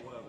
11.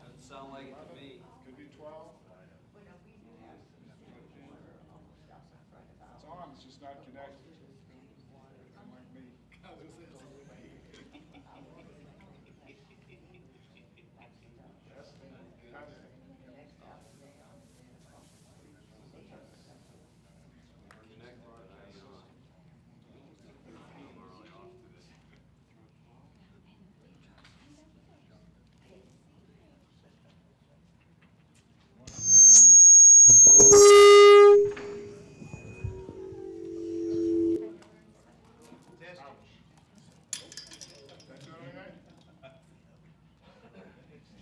Doesn't sound like it to me. Could be 12. It's on, it's just not connected. Like me.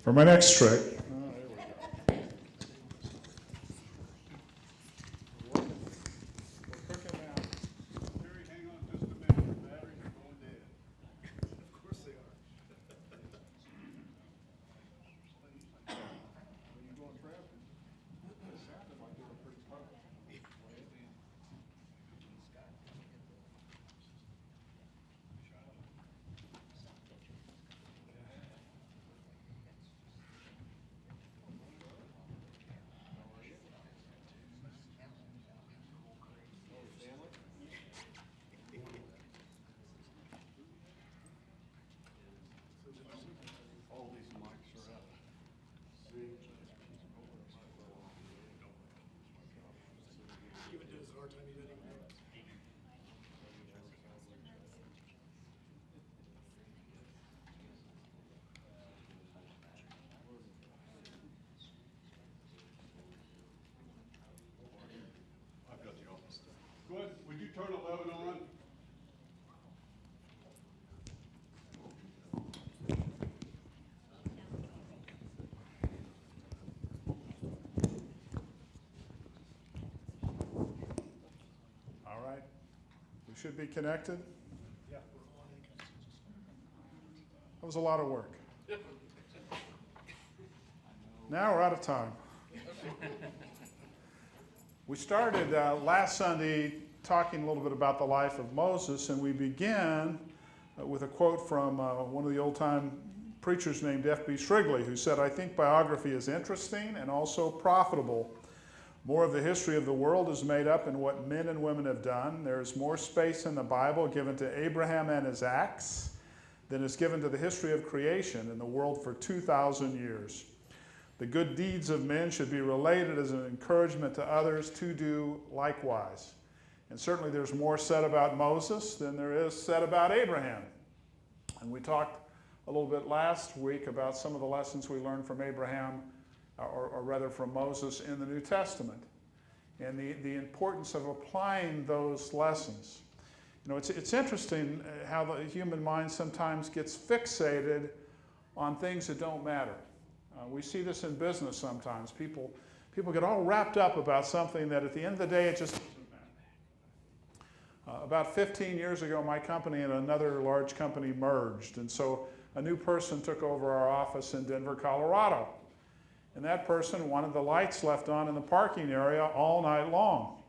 For my next trick. Good. Would you turn 11 on? All right. We should be connected. That was a lot of work. Now we're out of time. We started last Sunday talking a little bit about the life of Moses, and we began with a quote from one of the old-time preachers named F.B. Shrigley, who said, "I think biography is interesting and also profitable. More of the history of the world is made up in what men and women have done. There is more space in the Bible given to Abraham and his acts than is given to the history of creation in the world for 2,000 years. The good deeds of men should be related as an encouragement to others to do likewise." And certainly there's more said about Moses than there is said about Abraham. And we talked a little bit last week about some of the lessons we learned from Abraham, or rather from Moses in the New Testament, and the importance of applying those lessons. You know, it's interesting how the human mind sometimes gets fixated on things that don't matter. We see this in business sometimes. People get all wrapped up about something that at the end of the day it just doesn't matter. About 15 years ago, my company and another large company merged, and so a new person took over our office in Denver, Colorado. And that person wanted the lights left on in the parking area all night long.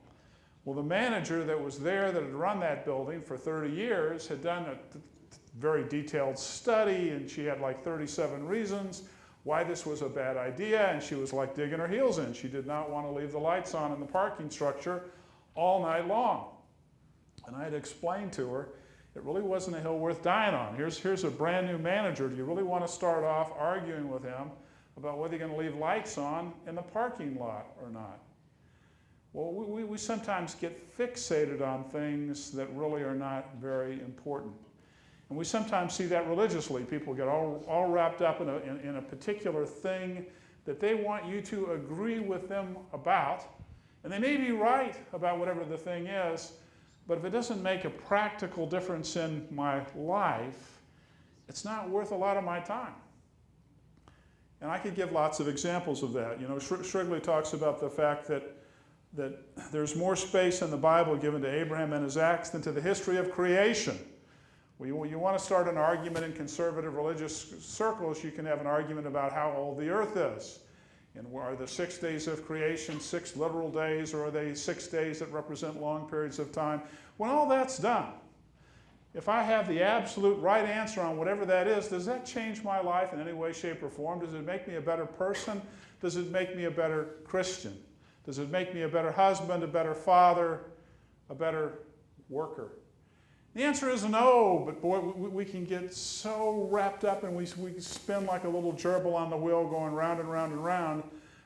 Well, the manager that was there that had run that building for 30 years had done a very detailed study, and she had like 37 reasons why this was a bad idea, and she was like digging her heels in. She did not want to leave the lights on in the parking structure all night long. And I had explained to her, it really wasn't a hill worth dying on. Here's a brand new manager. Do you really want to start off arguing with him about whether you're going to leave lights on in the parking lot or not? Well, we sometimes get fixated on things that really are not very important. And we sometimes see that religiously. People get all wrapped up in a particular thing that they want you to agree with them about. And they may be right about whatever the thing is, but if it doesn't make a practical difference in my life, it's not worth a lot of my time. And I could give lots of examples of that. You know, Shrigley talks about the fact that there's more space in the Bible given to Abraham and his acts than to the history of creation. Well, you want to start an argument in conservative religious circles, you can have an argument about how old the earth is. And are the 6 days of creation 6 literal days, or are they 6 days that represent long periods of time? When all that's done, if I have the absolute right answer on whatever that is, does that change my life in any way, shape, or form? Does it make me a better person? Does it make me a better Christian? Does it make me a better husband, a better father, a better worker? The answer is no, but boy, we can get so wrapped up and we spin like a little gerbil on the wheel going round and round and round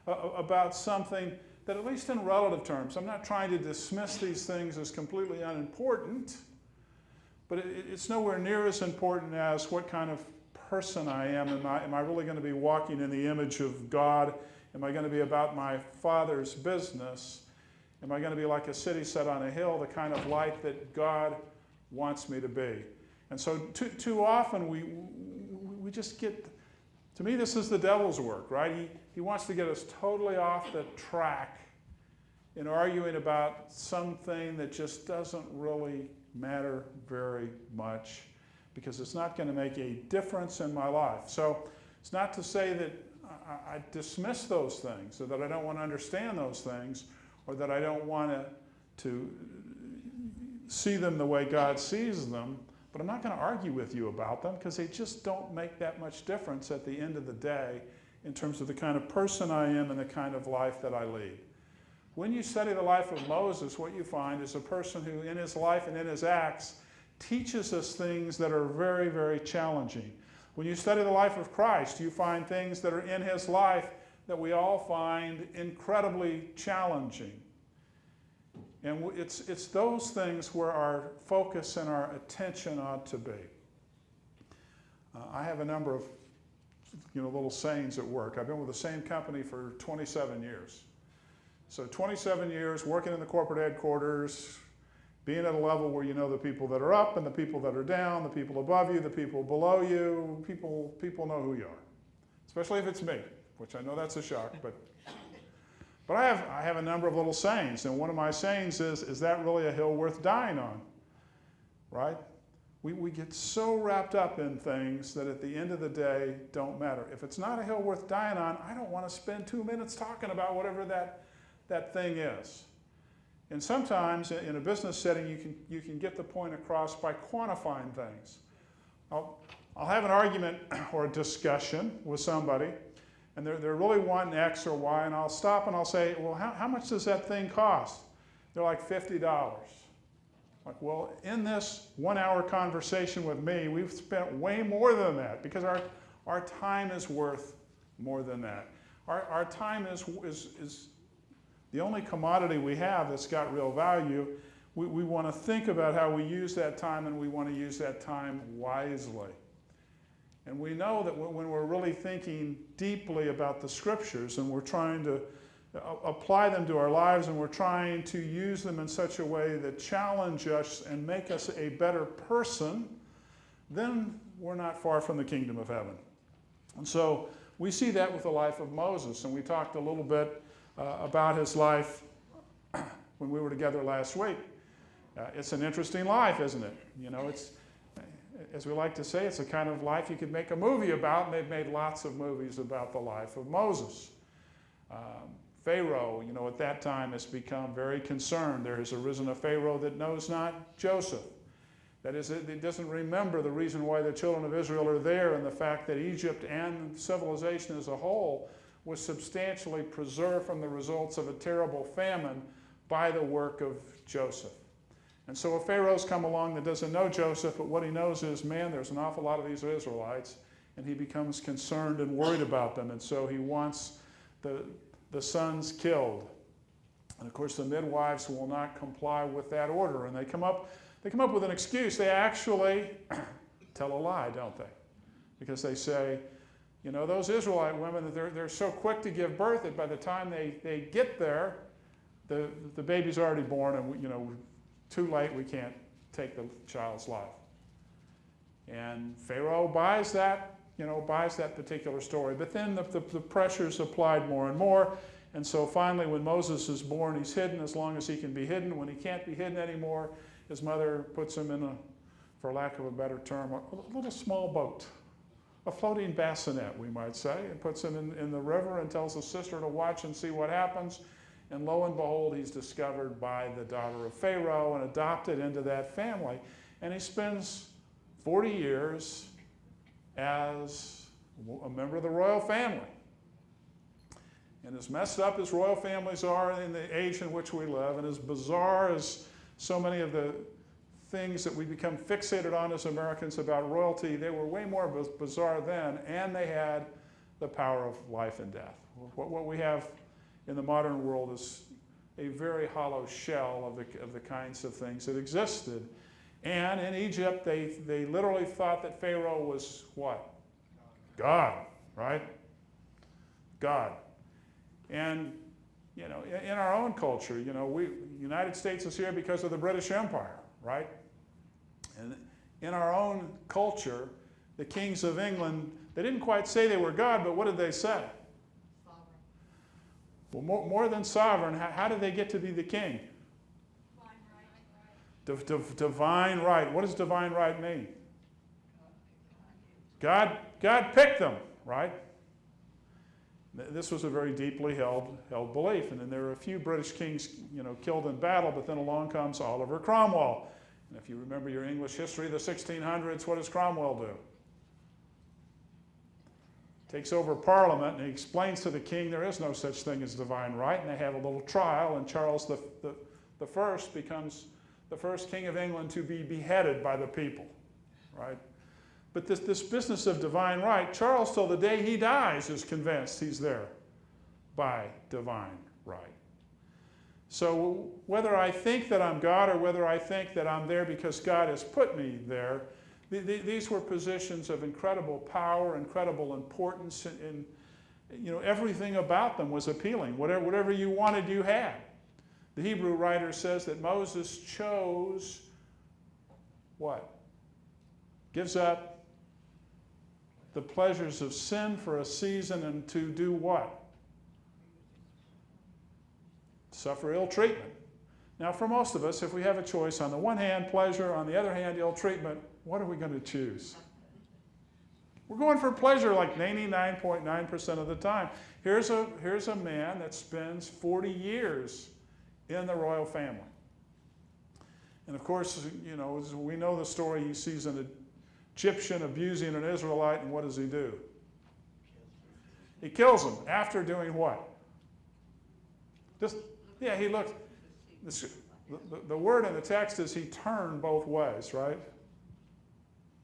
about something that, at least in relative terms, I'm not trying to dismiss these things as completely unimportant, but it's nowhere near as important as what kind of person I am. Am I really going to be walking in the image of God? Am I going to be about my Father's business? Am I going to be like a city set on a hill, the kind of light that God wants me to be? And so too often we just get, to me this is the devil's work, right? He wants to get us totally off the track in arguing about something that just doesn't really matter very much, because it's not going to make a difference in my life. So it's not to say that I dismiss those things, or that I don't want to understand those things, or that I don't want to see them the way God sees them, but I'm not going to argue with you about them, because they just don't make that much difference at the end of the day in terms of the kind of person I am and the kind of life that I lead. When you study the life of Moses, what you find is a person who, in his life and in his acts, teaches us things that are very, very challenging. When you study the life of Christ, you find things that are in his life that we all find incredibly challenging. And it's those things where our focus and our attention ought to be. I have a number of little sayings at work. I've been with the same company for 27 years. So 27 years working in the corporate headquarters, being at a level where you know the people that are up and the people that are down, the people above you, the people below you, people know who you are. Especially if it's me, which I know that's a shock, but I have a number of little sayings, and one of my sayings is that really a hill worth dying on? Right? We get so wrapped up in things that at the end of the day don't matter. If it's not a hill worth dying on, I don't want to spend 2 minutes talking about whatever that thing is. And sometimes in a business setting, you can get the point across by quantifying things. I'll have an argument or a discussion with somebody, and they're really wanting X or Y, and I'll stop and I'll say, well, how much does that thing cost? They're like $50. Like, well, in this 1 hour conversation with me, we've spent way more than that, because our time is worth more than that. Our time is the only commodity we have that's got real value. We want to think about how we use that time, and we want to use that time wisely. And we know that when we're really thinking deeply about the scriptures and we're trying to apply them to our lives, and we're trying to use them in such a way that challenge us and make us a better person, then we're not far from the kingdom of heaven. And so we see that with the life of Moses, and we talked a little bit about his life when we were together last week. It's an interesting life, isn't it? It's, as we like to say, it's a kind of life you could make a movie about, and they've made lots of movies about the life of Moses. Pharaoh, at that time has become very concerned. There has arisen a Pharaoh that knows not Joseph. That is, it doesn't remember the reason why the children of Israel are there, and the fact that Egypt and civilization as a whole was substantially preserved from the results of a terrible famine by the work of Joseph. And so a Pharaoh's come along that doesn't know Joseph, but what he knows is, man, there's an awful lot of these Israelites, and he becomes concerned and worried about them, and so he wants the sons killed. And of course the midwives will not comply with that order, and they come up with an excuse. They actually tell a lie, don't they? Because they say, those Israelite women, they're so quick to give birth that by the time they get there, the baby's already born, and too late, we can't take the child's life. And Pharaoh buys that particular story. But then the pressures applied more and more. And so finally, when Moses is born, he's hidden as long as he can be hidden. When he can't be hidden anymore, his mother puts him in for lack of a better term, a little small boat, a floating bassinet, we might say, and puts him in the river and tells his sister to watch and see what happens. And lo and behold, he's discovered by the daughter of Pharaoh and adopted into that family. And he spends 40 years as a member of the royal family. And as messed up as royal families are in the age in which we live, and as bizarre as so many of the things that we become fixated on as Americans about royalty, they were way more bizarre then, and they had the power of life and death. What we have in the modern world is a very hollow shell of the kinds of things that existed. And in Egypt, they literally thought that Pharaoh was what? God, right? God. And, in our own culture, United States is here because of the British Empire, right? And in our own culture, the kings of England, they didn't quite say they were God, but what did they say? Well, more than sovereign, how did they get to be the king? Divine right. What does divine right mean? God picked them, right? This was a very deeply held belief. And then there were a few British kings, killed in battle, but then along comes Oliver Cromwell. And if you remember your English history of the 1600s, what does Cromwell do? Takes over Parliament, and he explains to the king there is no such thing as divine right, and they have a little trial, and Charles the First becomes the first king of England to be beheaded by the people, right? But this business of divine right, Charles, till the day he dies, is convinced he's there by divine right. So whether I think that I'm God or whether I think that I'm there because God has put me there, these were positions of incredible power, incredible importance, and everything about them was appealing. Whatever you wanted, you had. The Hebrew writer says that Moses chose what? Gives up the pleasures of sin for a season and to do what? Suffer ill treatment. Now, for most of us, if we have a choice, on the one hand, pleasure, on the other hand, ill treatment, what are we going to choose? We're going for pleasure like 99.9% of the time. Here's a man that spends 40 years in the royal family. And of course, we know the story. He sees an Egyptian abusing an Israelite, and what does he do? He kills him. After doing what? He looked. The word in the text is he turned both ways, right?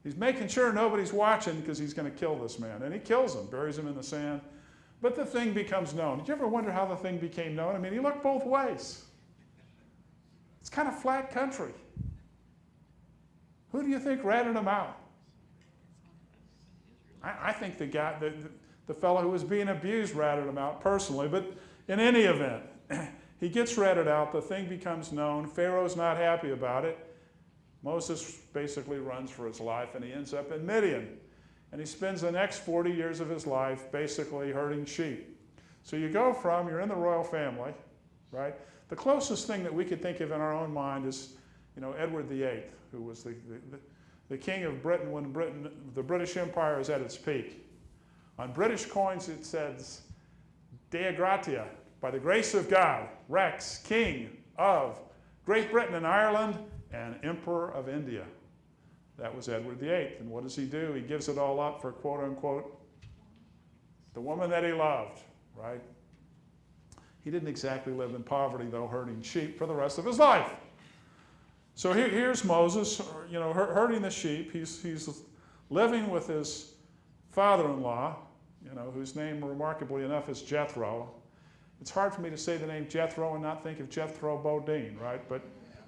He's making sure nobody's watching because he's going to kill this man. And he kills him, buries him in the sand. But the thing becomes known. Did you ever wonder how the thing became known? I mean, he looked both ways. It's kind of flat country. Who do you think ratted him out? I think the fellow who was being abused ratted him out personally. But in any event, he gets ratted out. The thing becomes known. Pharaoh's not happy about it. Moses basically runs for his life, and he ends up in Midian. And he spends the next 40 years of his life basically herding sheep. So you go from, you're in the royal family, right? The closest thing that we could think of in our own mind is, Edward VIII, who was the king of Britain when the British Empire is at its peak. On British coins it says, Dea Gratia, by the grace of God, Rex, King of Great Britain and Ireland, and Emperor of India. That was Edward VIII. And what does he do? He gives it all up for, quote unquote, the woman that he loved, right? He didn't exactly live in poverty, though, herding sheep for the rest of his life. So here's Moses, herding the sheep. He's living with his father-in-law, whose name, remarkably enough, is Jethro. It's hard for me to say the name Jethro and not think of Jethro Bodine, right? But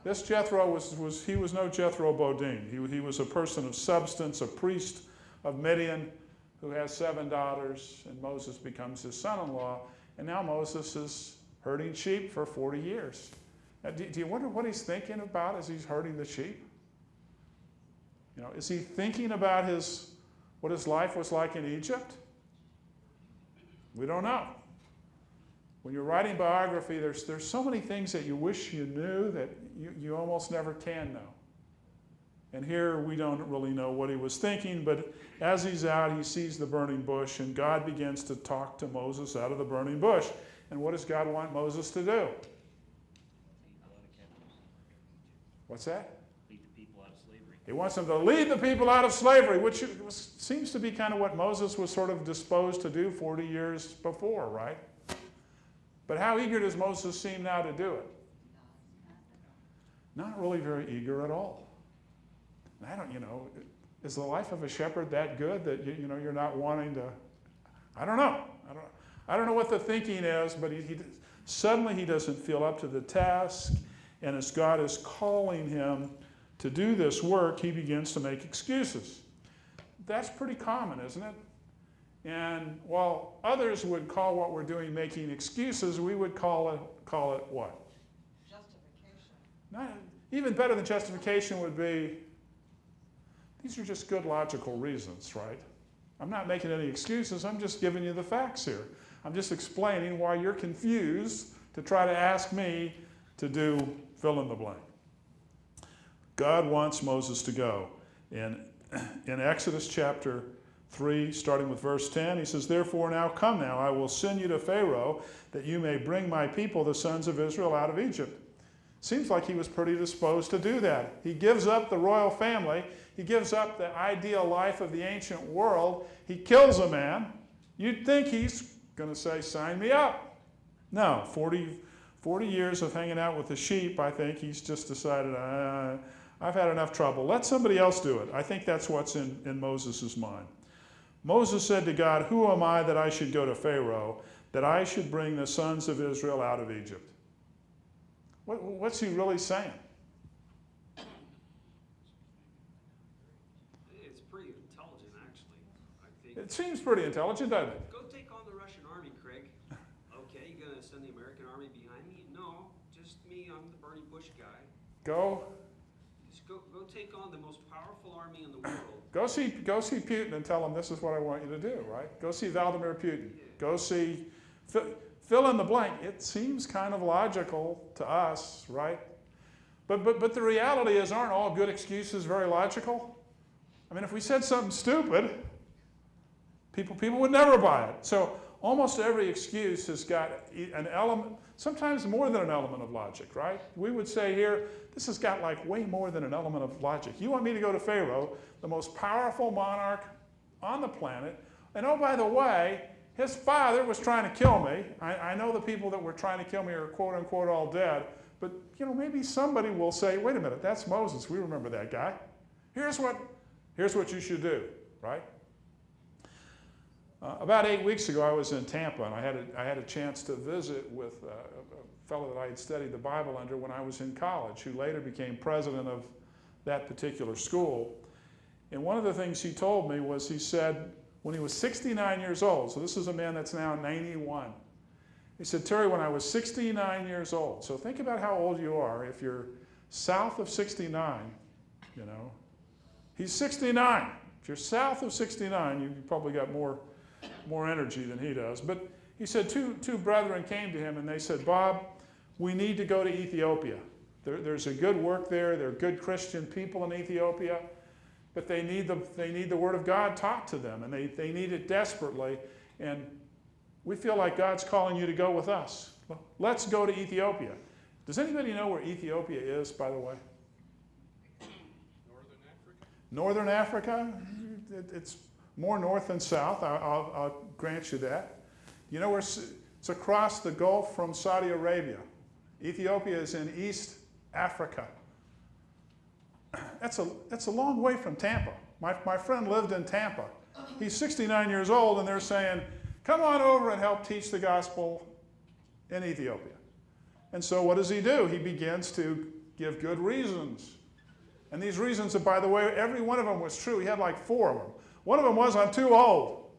this Jethro was no Jethro Bodine. He was a person of substance, a priest of Midian who has 7 daughters, and Moses becomes his son-in-law. And now Moses is herding sheep for 40 years. Now, do you wonder what he's thinking about as he's herding the sheep? Is he thinking about what his life was like in Egypt? We don't know. When you're writing biography, there's so many things that you wish you knew that you almost never can know. And here we don't really know what he was thinking, but as he's out, he sees the burning bush, and God begins to talk to Moses out of the burning bush. And what does God want Moses to do? What's that? Lead the people out of slavery. He wants them to lead the people out of slavery, which seems to be kind of what Moses was sort of disposed to do 40 years before, right? But how eager does Moses seem now to do it? Not really very eager at all. Is the life of a shepherd that good that you're not wanting to? I don't know. I don't know what the thinking is, but suddenly he doesn't feel up to the task, and as God is calling him to do this work, he begins to make excuses. That's pretty common, isn't it? And while others would call what we're doing making excuses, we would call it what? Justification. Even better than justification would be, these are just good logical reasons, right? I'm not making any excuses, I'm just giving you the facts here. I'm just explaining why you're confused to try to ask me to do fill in the blank. God wants Moses to go. In Exodus chapter 3, starting with verse 10, he says, "Therefore now come now, I will send you to Pharaoh, that you may bring my people, the sons of Israel, out of Egypt." Seems like he was pretty disposed to do that. He gives up the royal family. He gives up the ideal life of the ancient world. He kills a man. You'd think he's going to say, sign me up. No, 40 years of hanging out with the sheep, I think he's just decided, I've had enough trouble. Let somebody else do it. I think that's what's in Moses' mind. Moses said to God, "Who am I that I should go to Pharaoh, that I should bring the sons of Israel out of Egypt?" What's he really saying? It's pretty intelligent, actually, I think. It seems pretty intelligent, doesn't it? Go take on the Russian army, Craig. Okay, you gonna send the American army behind me? No, just me, I'm the burning bush guy. Go Just go take on the most powerful army in the world. see Putin and tell him this is what I want you to do, right? Go see Vladimir Putin. Yeah. Go see, fill in the blank. It seems kind of logical to us, right? But the reality is, aren't all good excuses very logical? I mean, if we said something stupid, people would never buy it. So almost every excuse has got an element, sometimes more than an element of logic, right? We would say here, this has got like way more than an element of logic. You want me to go to Pharaoh, the most powerful monarch on the planet, and oh, by the way, his father was trying to kill me. I know the people that were trying to kill me are quote unquote all dead, but maybe somebody will say, wait a minute, that's Moses, we remember that guy. Here's what you should do, right? About 8 weeks ago, I was in Tampa, and I had a chance to visit with a fellow that I had studied the Bible under when I was in college, who later became president of that particular school. And one of the things he told me was, he said, when he was 69 years old, so this is a man that's now 91, he said, "Terry, when I was 69 years old," so think about how old you are. If you're south of 69, he's 69. If you're south of 69, you've probably got more energy than he does. But he said two brethren came to him and they said, "Bob, we need to go to Ethiopia. There's a good work there. There are good Christian people in Ethiopia, but they need the Word of God taught to them, and they need it desperately. And we feel like God's calling you to go with us. let's go to Ethiopia. Does anybody know where Ethiopia is, by the way? Northern Africa? It's more north than south. I'll grant you that. You know where it's across the Gulf from Saudi Arabia. Ethiopia is in East Africa. That's a long way from Tampa. My friend lived in Tampa. He's 69 years old, and they're saying, come on over and help teach the gospel in Ethiopia. And so what does he do? He begins to give good reasons. And these reasons, by the way, every one of them was true. He had like 4 of them. One of them was, I'm too old.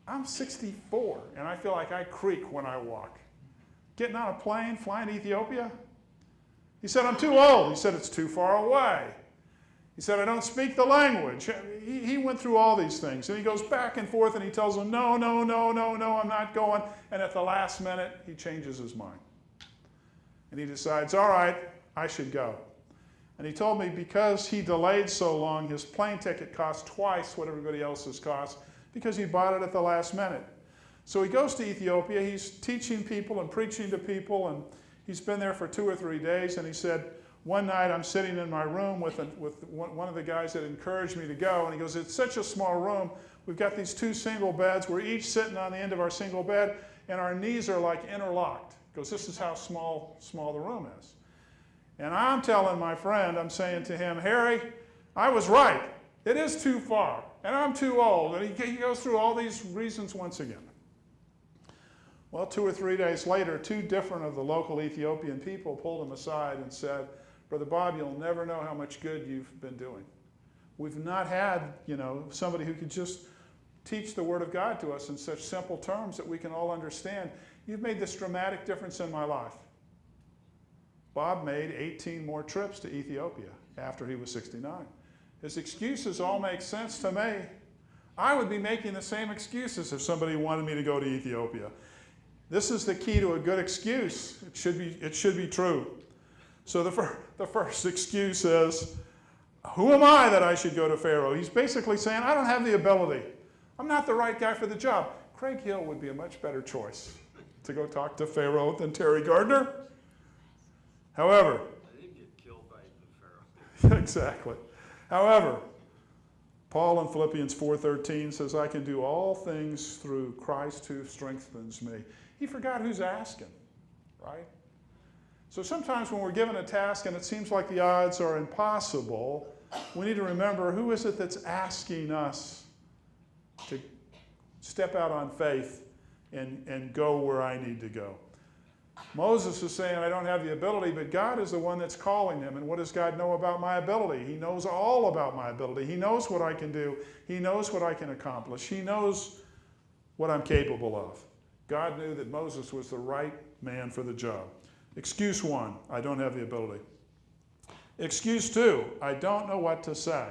I'm 64, and I feel like I creak when I walk. Getting on a plane, flying to Ethiopia? He said, I'm too old. He said, it's too far away. He said, I don't speak the language. He went through all these things, and he goes back and forth, and he tells them, no, no, no, no, no, I'm not going. And at the last minute, he changes his mind. And he decides, all right, I should go. And he told me because he delayed so long, his plane ticket cost twice what everybody else's cost because he bought it at the last minute. So he goes to Ethiopia. He's teaching people and preaching to people, and he's been there for 2 or 3 days. And he said, one night I'm sitting in my room with one of the guys that encouraged me to go, and he goes, it's such a small room. We've got these 2 single beds. We're each sitting on the end of our single bed, and our knees are like interlocked. He goes, this is how small the room is. And I'm telling my friend, I'm saying to him, Harry, I was right. It is too far, and I'm too old. And he goes through all these reasons once again. Well, 2 or 3 days later, 2 different of the local Ethiopian people pulled him aside and said, Brother Bob, you'll never know how much good you've been doing. We've not had, somebody who could just teach the Word of God to us in such simple terms that we can all understand. You've made this dramatic difference in my life. Bob made 18 more trips to Ethiopia after he was 69. His excuses all make sense to me. I would be making the same excuses if somebody wanted me to go to Ethiopia. This is the key to a good excuse. It should be true. So the first excuse is, who am I that I should go to Pharaoh? He's basically saying, I don't have the ability. I'm not the right guy for the job. Craig Hill would be a much better choice to go talk to Pharaoh than Terry Gardner. However, I didn't get killed by the Pharaoh. Exactly. However, Paul in Philippians 4:13 says, I can do all things through Christ who strengthens me. He forgot who's asking, right? So sometimes when we're given a task and it seems like the odds are impossible, we need to remember, who is it that's asking us to step out on faith and go where I need to go? Moses is saying, I don't have the ability, but God is the one that's calling him. And what does God know about my ability? He knows all about my ability. He knows what I can do. He knows what I can accomplish. He knows what I'm capable of. God knew that Moses was the right man for the job. Excuse 1, I don't have the ability. Excuse 2, I don't know what to say.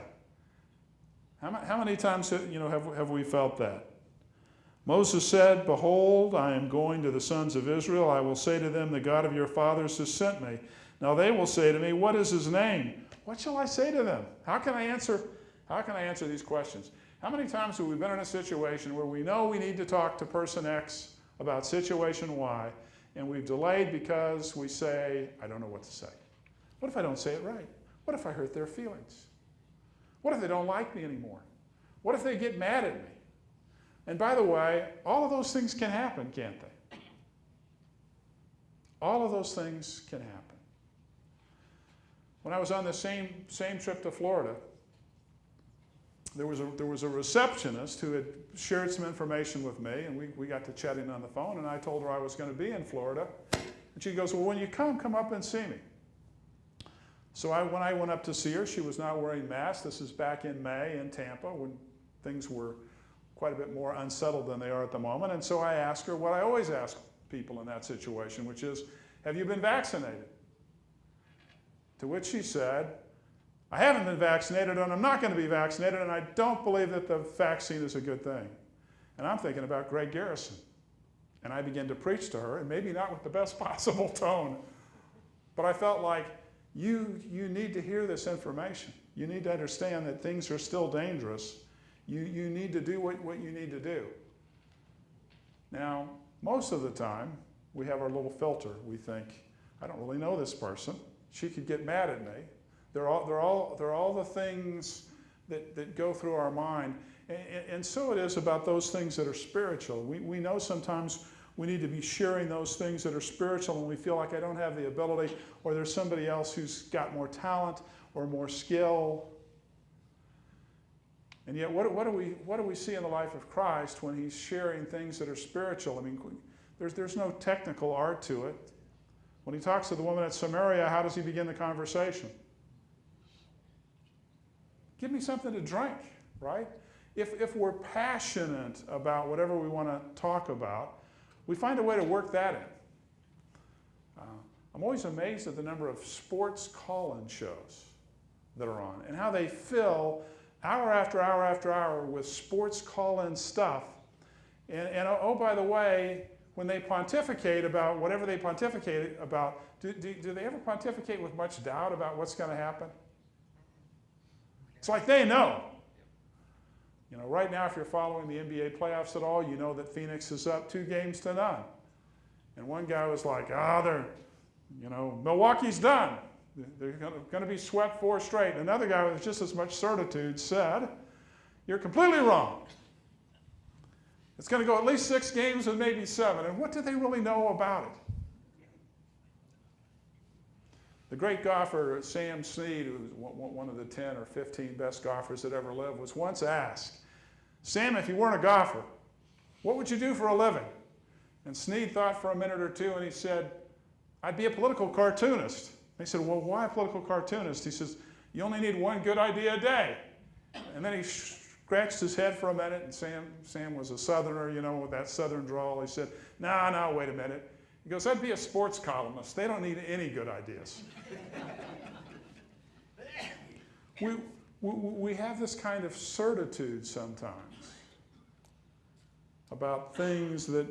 How many times have we felt that? Moses said, behold, I am going to the sons of Israel. I will say to them, the God of your fathers has sent me. Now they will say to me, what is his name? What shall I say to them? How can I answer these questions? How many times have we been in a situation where we know we need to talk to person X about situation Y, and we've delayed because we say, I don't know what to say. What if I don't say it right? What if I hurt their feelings? What if they don't like me anymore? What if they get mad at me? And by the way, all of those things can happen, can't they? All of those things can happen. When I was on the same trip to Florida, there was a receptionist who had shared some information with me, and we got to chatting on the phone, and I told her I was going to be in Florida. And she goes, well, when you come up and see me. So when I went up to see her, she was not wearing masks. This is back in May in Tampa when things were quite a bit more unsettled than they are at the moment. And so I asked her what I always ask people in that situation, which is, have you been vaccinated? To which she said, I haven't been vaccinated and I'm not going to be vaccinated, and I don't believe that the vaccine is a good thing. And I'm thinking about Greg Garrison. And I began to preach to her, and maybe not with the best possible tone, but I felt like you need to hear this information. You need to understand that things are still dangerous. You need to do what you need to do. Now, most of the time, we have our little filter. We think, I don't really know this person. She could get mad at me. They're all the things that go through our mind. And so it is about those things that are spiritual. We know sometimes we need to be sharing those things that are spiritual, and we feel like I don't have the ability, or there's somebody else who's got more talent or more skill. And yet, what do we see in the life of Christ when he's sharing things that are spiritual? I mean, there's no technical art to it. When he talks to the woman at Samaria, how does he begin the conversation? Give me something to drink, right? If we're passionate about whatever we want to talk about, we find a way to work that in. I'm always amazed at the number of sports call-in shows that are on and how they fill hour after hour after hour with sports call-in stuff. And oh, by the way, when they pontificate about whatever they pontificate about, do they ever pontificate with much doubt about what's going to happen? It's like they know. You know, right now, if you're following the NBA playoffs at all, you know that Phoenix is up 2-0. And one guy was like, Milwaukee's done. They're going to be swept 4 straight. And another guy with just as much certitude said, you're completely wrong. It's going to go at least 6 games and maybe 7. And what do they really know about it? The great golfer Sam Snead, who was one of the 10 or 15 best golfers that ever lived, was once asked, Sam, if you weren't a golfer, what would you do for a living? And Snead thought for a minute or two, and he said, I'd be a political cartoonist. They said, well, why a political cartoonist? He says, you only need one good idea a day. And then he scratched his head for a minute, and Sam was a Southerner, with that Southern drawl. He said, no, wait a minute. He goes, I'd be a sports columnist. They don't need any good ideas. We have this kind of certitude sometimes about things that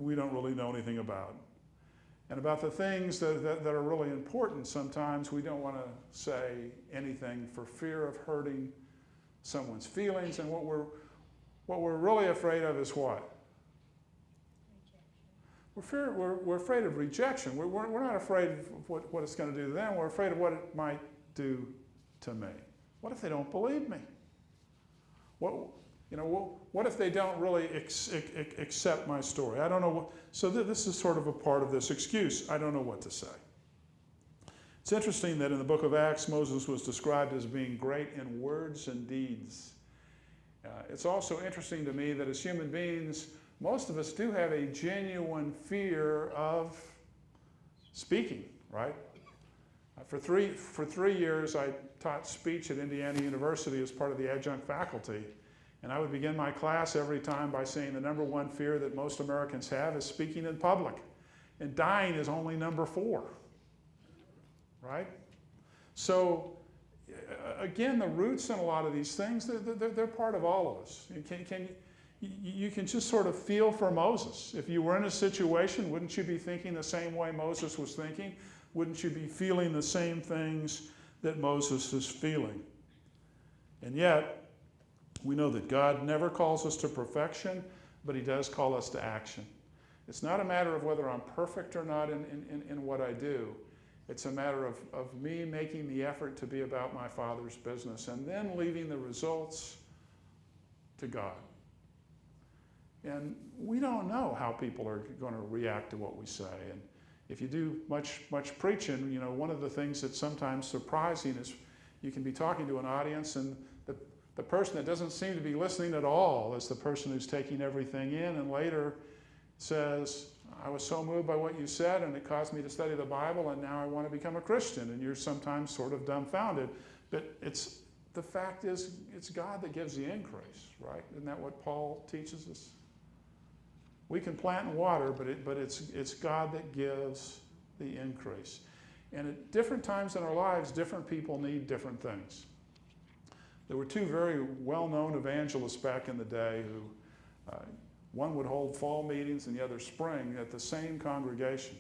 we don't really know anything about. And about the things that are really important, sometimes we don't want to say anything for fear of hurting someone's feelings. And what we're really afraid of is what? We're afraid of rejection. We're not afraid of what it's going to do to them. We're afraid of what it might do to me. What if they don't believe me? What if they don't really accept my story? I don't know what. So this is sort of a part of this excuse. I don't know what to say. It's interesting that in the book of Acts, Moses was described as being great in words and deeds. It's also interesting to me that as human beings, most of us do have a genuine fear of speaking, right? For three years, I taught speech at Indiana University as part of the adjunct faculty. And I would begin my class every time by saying the number one fear that most Americans have is speaking in public. And dying is only number 4, right? So, again, the roots in a lot of these things, they're part of all of us. You can just sort of feel for Moses. If you were in a situation, wouldn't you be thinking the same way Moses was thinking? Wouldn't you be feeling the same things that Moses is feeling? And yet, we know that God never calls us to perfection, but he does call us to action. It's not a matter of whether I'm perfect or not in what I do. It's a matter of me making the effort to be about my Father's business and then leaving the results to God. And we don't know how people are going to react to what we say. And if you do much preaching, one of the things that's sometimes surprising is you can be talking to an audience and the person that doesn't seem to be listening at all is the person who's taking everything in and later says, I was so moved by what you said and it caused me to study the Bible and now I want to become a Christian. And you're sometimes sort of dumbfounded. But the fact is, it's God that gives the increase, right? Isn't that what Paul teaches us? We can plant and water, but it's God that gives the increase. And at different times in our lives, different people need different things. There were 2 very well-known evangelists back in the day who, one would hold fall meetings and the other spring at the same congregation.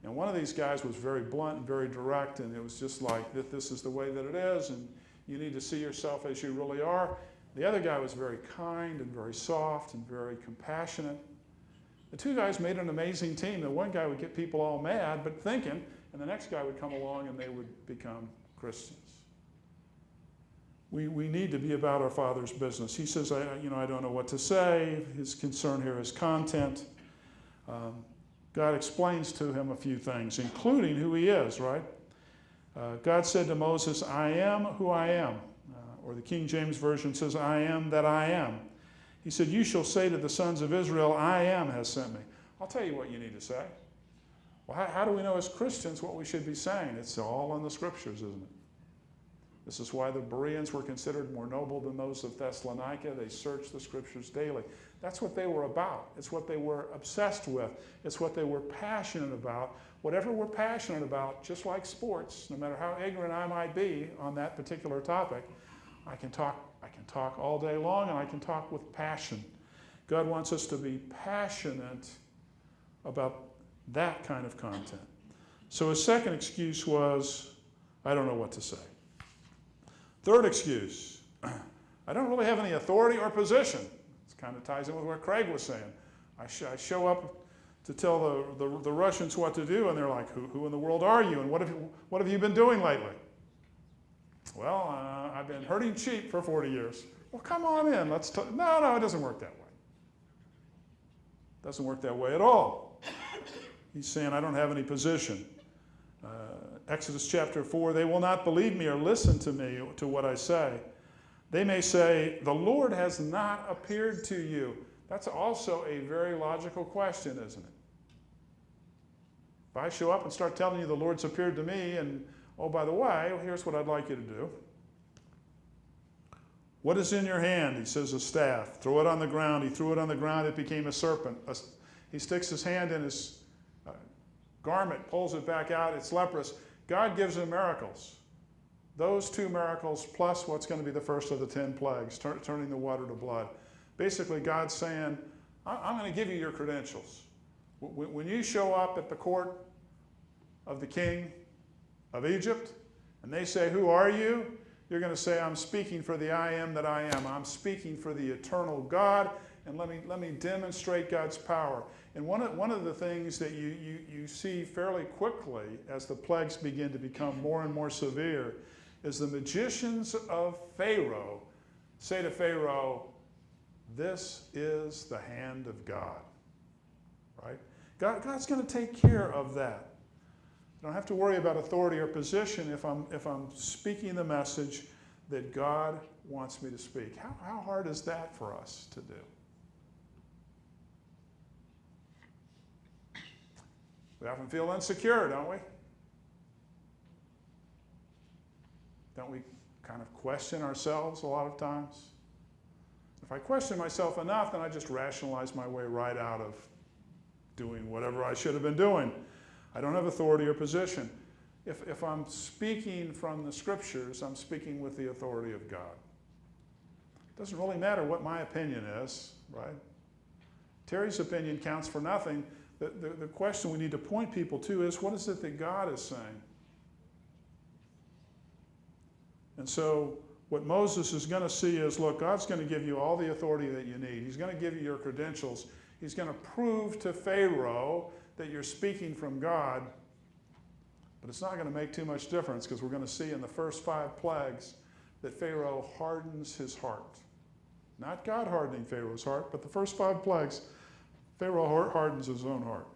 And one of these guys was very blunt and very direct, and it was just like, this is the way that it is, and you need to see yourself as you really are. The other guy was very kind and very soft and very compassionate. The two guys made an amazing team. The one guy would get people all mad, but thinking, and the next guy would come along and they would become Christians. We need to be about our Father's business. He says, I don't know what to say. His concern here is content. God explains to him a few things, including who he is, right? God said to Moses, I am who I am. Or the King James Version says, I am that I am. He said, you shall say to the sons of Israel, I am has sent me. I'll tell you what you need to say. Well, how do we know as Christians what we should be saying? It's all in the Scriptures, isn't it? This is why the Bereans were considered more noble than those of Thessalonica. They searched the Scriptures daily. That's what they were about. It's what they were obsessed with. It's what they were passionate about. Whatever we're passionate about, just like sports, no matter how ignorant I might be on that particular topic, I can talk all day long, and I can talk with passion. God wants us to be passionate about that kind of content. So his second excuse was, I don't know what to say. Third excuse, I don't really have any authority or position. This kind of ties in with what Craig was saying. I show up to tell the Russians what to do, and they're like, who in the world are you, and what have you been doing lately? Well, I've been herding sheep for 40 years. Well, come on in. Let's talk. No, it doesn't work that way. It doesn't work that way at all. He's saying, I don't have any position. Exodus chapter 4, they will not believe me or listen to me, to what I say. They may say, the Lord has not appeared to you. That's also a very logical question, isn't it? If I show up and start telling you the Lord's appeared to me, and oh, by the way, here's what I'd like you to do. What is in your hand? He says, a staff. Throw it on the ground. He threw it on the ground. It became a serpent. He sticks his hand in his garment, pulls it back out. It's leprous. God gives him miracles. Those two miracles plus what's going to be the first of the 10 plagues, turning the water to blood. Basically, God's saying, I'm going to give you your credentials. When you show up at the court of the king of Egypt, and they say, who are you? You're going to say, I'm speaking for the I am that I am. I'm speaking for the eternal God, and let me demonstrate God's power. And one of the things that you see fairly quickly as the plagues begin to become more and more severe is the magicians of Pharaoh say to Pharaoh, this is the hand of God, right? God's going to take care of that. I don't have to worry about authority or position if I'm speaking the message that God wants me to speak. How hard is that for us to do? We often feel insecure, don't we? Don't we kind of question ourselves a lot of times? If I question myself enough, then I just rationalize my way right out of doing whatever I should have been doing. I don't have authority or position. If I'm speaking from the Scriptures, I'm speaking with the authority of God. It doesn't really matter what my opinion is, right? Terry's opinion counts for nothing. The question we need to point people to is, what is it that God is saying? And so what Moses is going to see is, look, God's going to give you all the authority that you need. He's going to give you your credentials. He's going to prove to Pharaoh that you're speaking from God. But it's not going to make too much difference, because we're going to see in the first 5 plagues that Pharaoh hardens his heart. Not God hardening Pharaoh's heart, but the first 5 plagues, Pharaoh hardens his own heart.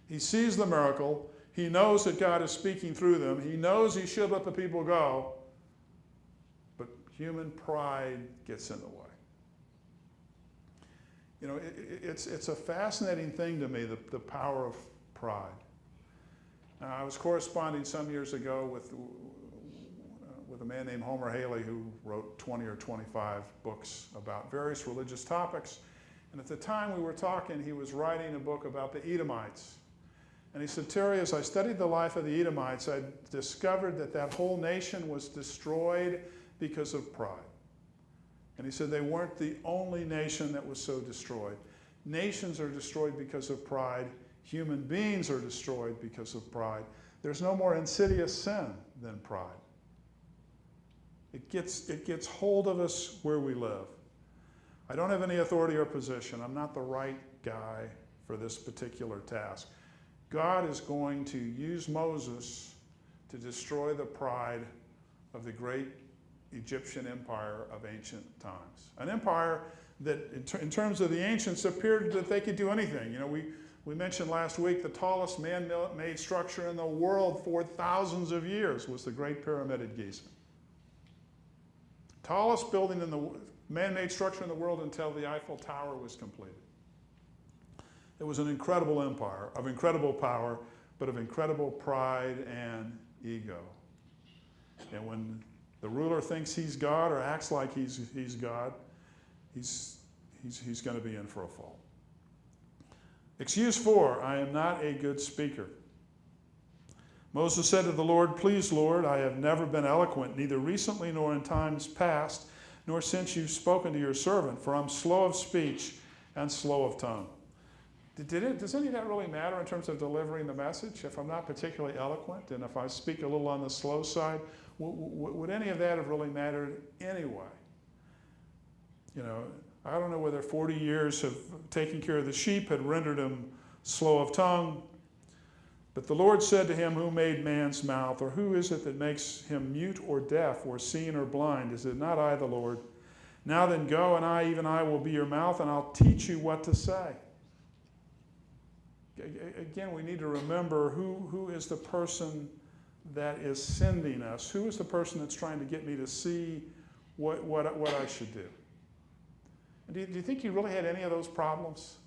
He sees the miracle. He knows that God is speaking through them. He knows he should let the people go. But human pride gets in the way. You know, it's a fascinating thing to me, the power of pride. Now, I was corresponding some years ago with a man named Homer Haley, who wrote 20 or 25 books about various religious topics. And at the time we were talking, he was writing a book about the Edomites. And he said, Terry, as I studied the life of the Edomites, I discovered that whole nation was destroyed because of pride. And he said they weren't the only nation that was so destroyed. Nations are destroyed because of pride. Human beings are destroyed because of pride. There's no more insidious sin than pride. It gets hold of us where we live. I don't have any authority or position. I'm not the right guy for this particular task. God is going to use Moses to destroy the pride of the great Egyptian empire of ancient times. An empire that, in terms of the ancients, appeared that they could do anything. You know, we mentioned last week the tallest man-made structure in the world for thousands of years was the Great Pyramid at Giza. Tallest building in the man-made structure in the world until the Eiffel Tower was completed. It was an incredible empire of incredible power, but of incredible pride and ego. And when the ruler thinks he's God or acts like he's God, he's going to be in for a fall. Excuse 4, I am not a good speaker. Moses said to the Lord, "Please, Lord, I have never been eloquent, neither recently nor in times past, nor since you've spoken to your servant, for I'm slow of speech and slow of tongue." Does any of that really matter in terms of delivering the message? If I'm not particularly eloquent and if I speak a little on the slow side, would any of that have really mattered anyway? You know, I don't know whether 40 years of taking care of the sheep had rendered him slow of tongue. But the Lord said to him, "Who made man's mouth? Or who is it that makes him mute or deaf or seeing or blind? Is it not I, the Lord? Now then go, and I, even I, will be your mouth, and I'll teach you what to say." Again, we need to remember who is the person that is sending us. Who is the person that's trying to get me to see what I should do? Do you think he really had any of those problems?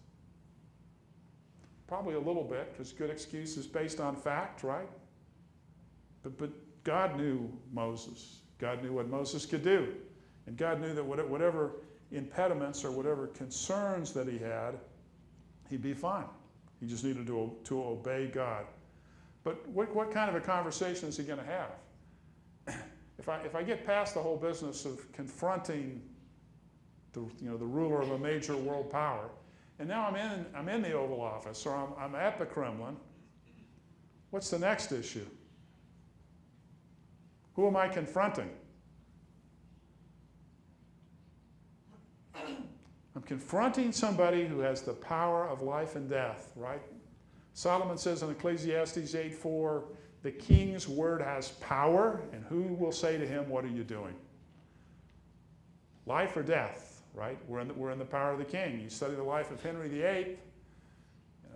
Probably a little bit, because good excuse is based on fact, right? But God knew Moses. God knew what Moses could do. And God knew that whatever impediments or whatever concerns that he had, he'd be fine. He just needed to obey God. But what kind of a conversation is he going to have? If I get past the whole business of confronting the ruler of a major world power, and now I'm in the Oval Office, or I'm at the Kremlin, what's the next issue? Who am I confronting? I'm confronting somebody who has the power of life and death, right? Solomon says in Ecclesiastes 8:4, the king's word has power, and who will say to him, "What are you doing?" Life or death, right? We're in the power of the king. You study the life of Henry VIII.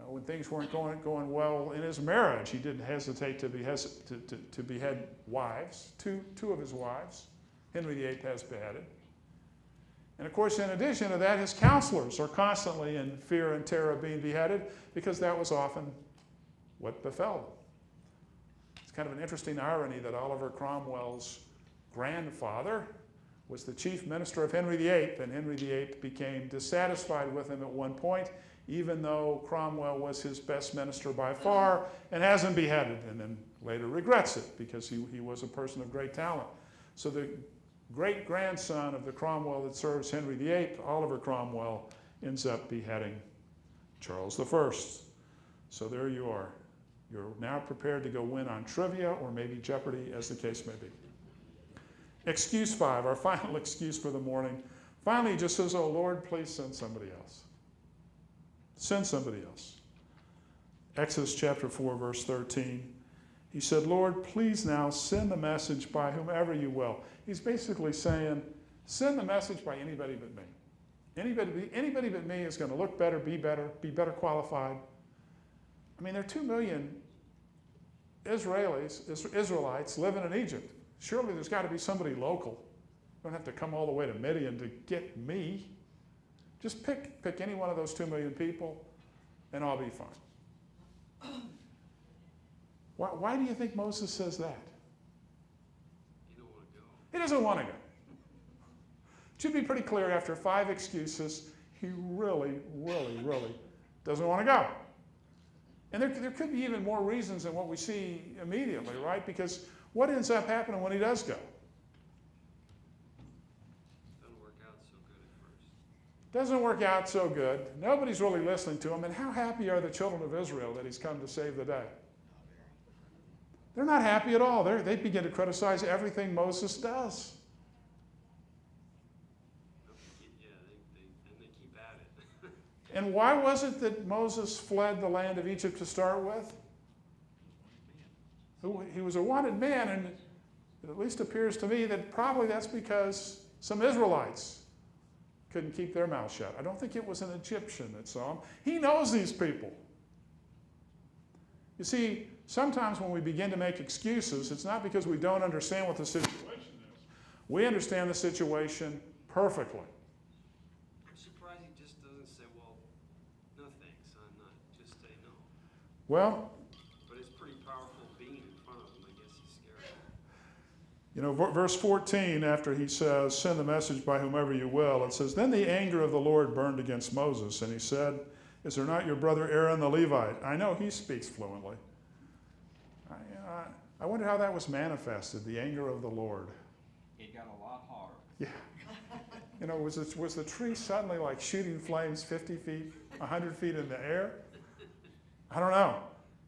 When things weren't going well in his marriage, he didn't hesitate to behead wives, two of his wives. Henry VIII has beheaded. And of course, in addition to that, his counselors are constantly in fear and terror of being beheaded, because that was often what befell them. It's kind of an interesting irony that Oliver Cromwell's grandfather was the chief minister of Henry VIII, and Henry VIII became dissatisfied with him at one point, even though Cromwell was his best minister by far, and has him beheaded, and then later regrets it because he was a person of great talent. So the great-grandson of the Cromwell that serves Henry VIII, Oliver Cromwell, ends up beheading Charles I. So there you are. You're now prepared to go win on trivia or maybe Jeopardy, as the case may be. Excuse 5, our final excuse for the morning. Finally, he just says, "Oh, Lord, please send somebody else. Send somebody else." Exodus chapter 4, verse 13. He said, "Lord, please now send the message by whomever you will." He's basically saying, send the message by anybody but me. Anybody but me is going to look better, be better qualified. I mean, there are 2 million Israelites living in Egypt. Surely there's got to be somebody local. You don't have to come all the way to Midian to get me. Just pick any one of those 2 million people, and I'll be fine. Why do you think Moses says that? You don't want to go. He doesn't want to go. It should be pretty clear after 5 excuses, he really, really, really doesn't want to go. And there could be even more reasons than what we see immediately, right? Because what ends up happening when he does go? Doesn't work out so good at first. Doesn't work out so good. Nobody's really listening to him. And how happy are the children of Israel that he's come to save the day? They're not happy at all. They begin to criticize everything Moses does. Yeah, they And why was it that Moses fled the land of Egypt to start with? He was a wanted man, and it at least appears to me that probably that's because some Israelites couldn't keep their mouth shut. I don't think it was an Egyptian that saw him. He knows these people. You see, sometimes when we begin to make excuses, it's not because we don't understand what the situation is. We understand the situation perfectly. I'm surprised he just doesn't say, well, no thanks, I'm not, just say no. Well, But it's pretty powerful being in front of him. I guess he's scared. you know, verse 14, after he says, send the message by whomever you will, it says, then the anger of the Lord burned against Moses, and he said, is there not your brother Aaron the Levite? I know he speaks fluently. I wonder how that was manifested, the anger of the Lord. It got a lot hotter. Yeah. You know, was the tree suddenly like shooting flames 50 feet, 100 feet in the air? I don't know.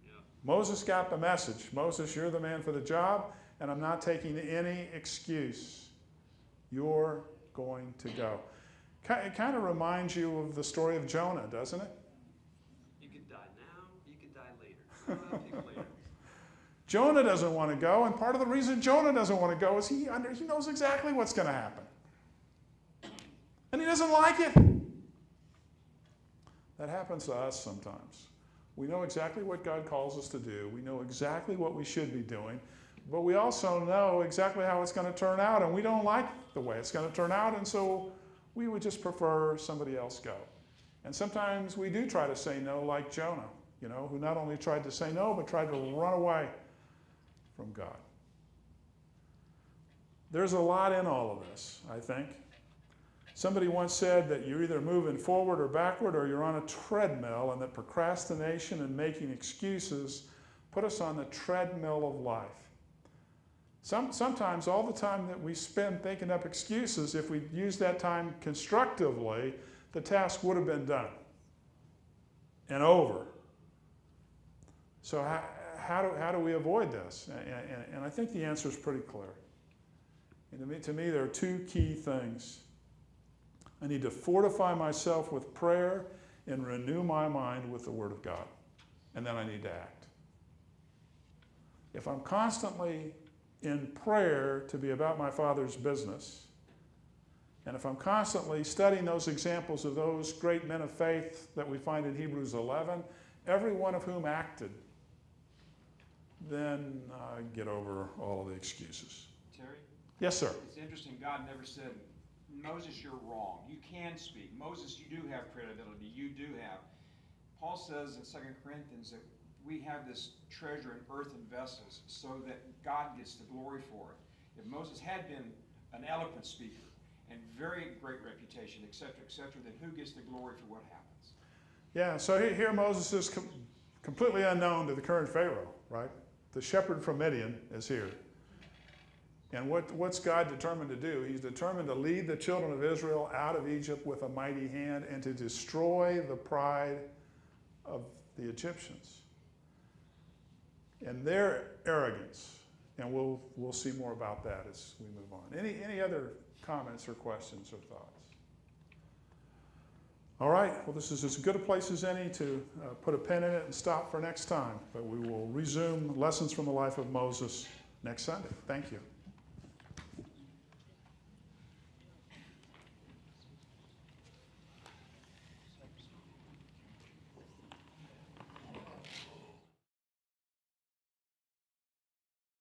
Yeah. Moses got the message. Moses, you're the man for the job, and I'm not taking any excuse. You're going to go. It kind of reminds you of the story of Jonah, doesn't it? You could die now, you could die later. I'll pick later. Jonah doesn't want to go, and part of the reason Jonah doesn't want to go is he knows exactly what's going to happen. And he doesn't like it. That happens to us sometimes. We know exactly what God calls us to do. We know exactly what we should be doing, but we also know exactly how it's going to turn out, and we don't like the way it's going to turn out, and so we would just prefer somebody else go. And sometimes we do try to say no, like Jonah, you know, who not only tried to say no, but tried to run away from God. There's a lot in all of this, I think. Somebody once said that you're either moving forward or backward, or you're on a treadmill, and that procrastination and making excuses put us on the treadmill of life. Sometimes all the time that we spend thinking up excuses, if we use that time constructively, the task would have been done and over. So how do we avoid this? And I think the answer is pretty clear. And to me, there are two key things. I need to fortify myself with prayer and renew my mind with the Word of God. And then I need to act. If I'm constantly in prayer to be about my Father's business, and if I'm constantly studying those examples of those great men of faith that we find in Hebrews 11, every one of whom acted, then I get over all of the excuses. Terry? Yes, sir. It's interesting, God never said, Moses, you're wrong. You can speak. Moses, you do have credibility. You do have. Paul says in 2 Corinthians that we have this treasure in earthen vessels so that God gets the glory for it. If Moses had been an eloquent speaker and very great reputation, etc., then who gets the glory for what happens? Yeah, so here Moses is completely unknown to the current Pharaoh, right? The shepherd from Midian is here. And what's God determined to do? He's determined to lead the children of Israel out of Egypt with a mighty hand and to destroy the pride of the Egyptians and their arrogance. And we'll see more about that as we move on. Any other comments or questions or thoughts? All right, well, this is as good a place as any to put a pin in it and stop for next time. But we will resume lessons from the life of Moses next Sunday. Thank you.